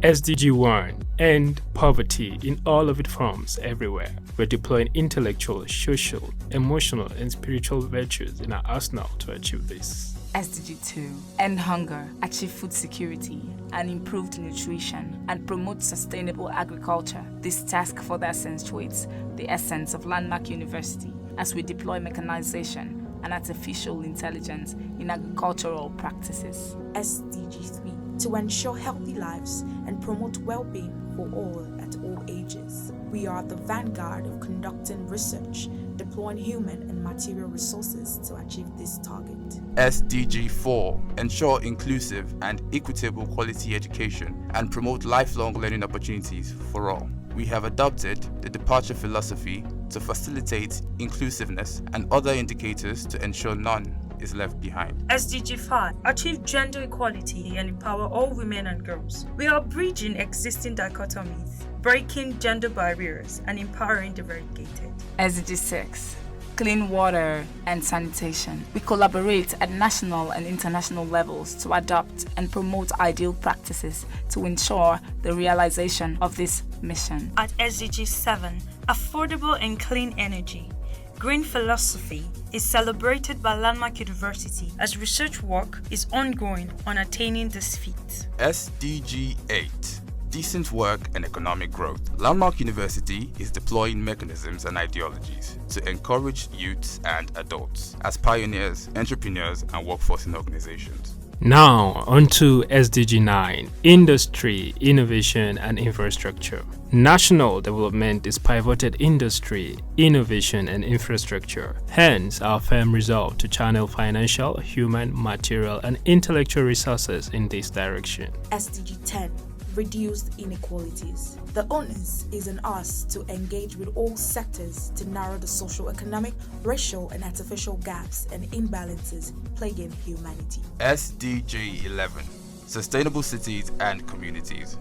SDG 1, end poverty in all of its forms everywhere. We're deploying intellectual, social, emotional, and spiritual virtues in our arsenal to achieve this. SDG 2, end hunger, achieve food security and improved nutrition, and promote sustainable agriculture. This task further accentuates the essence of Landmark University as we deploy mechanization and artificial intelligence in agricultural practices. SDG 3, to ensure healthy lives and promote well-being for all at all ages. We are the vanguard of conducting research, deploying human and material resources to achieve this target. SDG 4, ensure inclusive and equitable quality education and promote lifelong learning opportunities for all. We have adopted the departure philosophy to facilitate inclusiveness and other indicators to ensure none is left behind. SDG 5, achieve gender equality and empower all women and girls. We are bridging existing dichotomies, breaking gender barriers, and empowering the variegated. SDG 6, clean water and sanitation. We collaborate at national and international levels to adopt and promote ideal practices to ensure the realization of this mission. At SDG 7, affordable and clean energy. Green philosophy is celebrated by Landmark University as research work is ongoing on attaining this feat. SDG 8, decent work and economic growth. Landmark University is deploying mechanisms and ideologies to encourage youths and adults as pioneers, entrepreneurs, and workforce in organizations. Now, on to SDG 9, industry, innovation, and infrastructure. National development is pivoted industry, innovation, and infrastructure. Hence, our firm resolve to channel financial, human, material, and intellectual resources in this direction. SDG 10, reduced inequalities. The onus is on us to engage with all sectors to narrow the socio-economic, racial, and artificial gaps and imbalances plaguing humanity. SDG 11, sustainable cities and communities.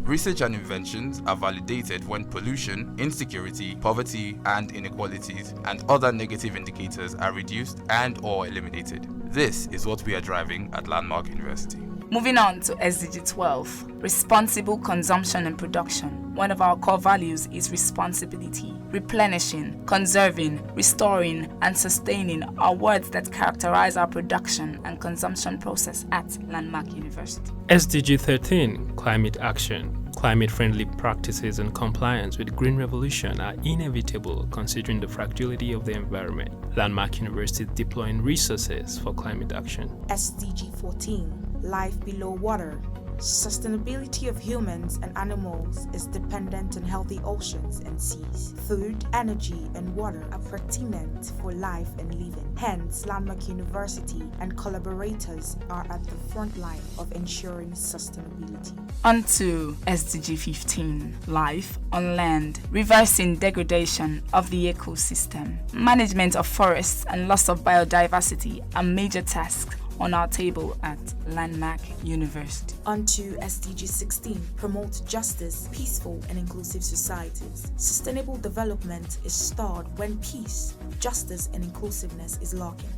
Research and inventions are validated when pollution, insecurity, poverty, and inequalities and other negative indicators are reduced and/or eliminated. This is what we are driving at Landmark University. Moving on to SDG 12, responsible consumption and production. One of our core values is responsibility. Replenishing, conserving, restoring, and sustaining are words that characterize our production and consumption process at Landmark University. SDG 13, climate action. Climate-friendly practices and compliance with Green Revolution are inevitable considering the fragility of the environment. Landmark University is deploying resources for climate action. SDG 14, life below water. Sustainability of humans and animals is dependent on healthy oceans and seas. Food, energy, and water are pertinent for life and living. Hence, Landmark University and collaborators are at the front line of ensuring sustainability. On to SDG 15, life on land, reversing degradation of the ecosystem. Management of forests and loss of biodiversity are major tasks on our table at Landmark University. On to SDG 16, promote justice, peaceful and inclusive societies. Sustainable development is stalled when peace, justice and inclusiveness is lacking.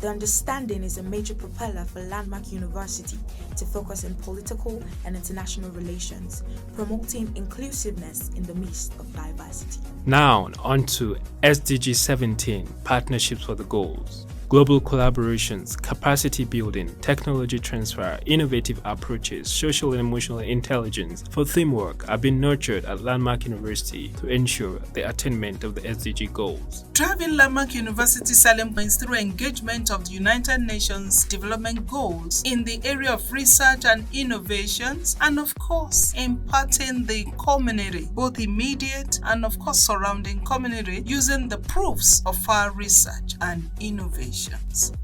The understanding is a major propeller for Landmark University to focus on political and international relations, promoting inclusiveness in the midst of diversity. Now, on to SDG 17, partnerships for the goals. Global collaborations, capacity building, technology transfer, innovative approaches, social and emotional intelligence for teamwork are being nurtured at Landmark University to ensure the attainment of the SDG goals. Driving Landmark University selling points through engagement of the United Nations Development Goals in the area of research and innovations, and of course, imparting the community, both immediate and of course surrounding community, using the proofs of our research and innovation.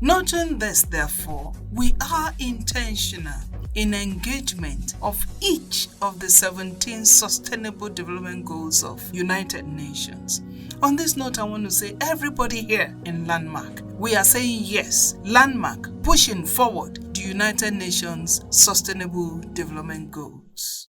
Noting this, therefore, we are intentional in engagement of each of the 17 Sustainable Development Goals of United Nations. On this note, I want to say everybody here in Landmark, we are saying yes, Landmark pushing forward the United Nations Sustainable Development Goals.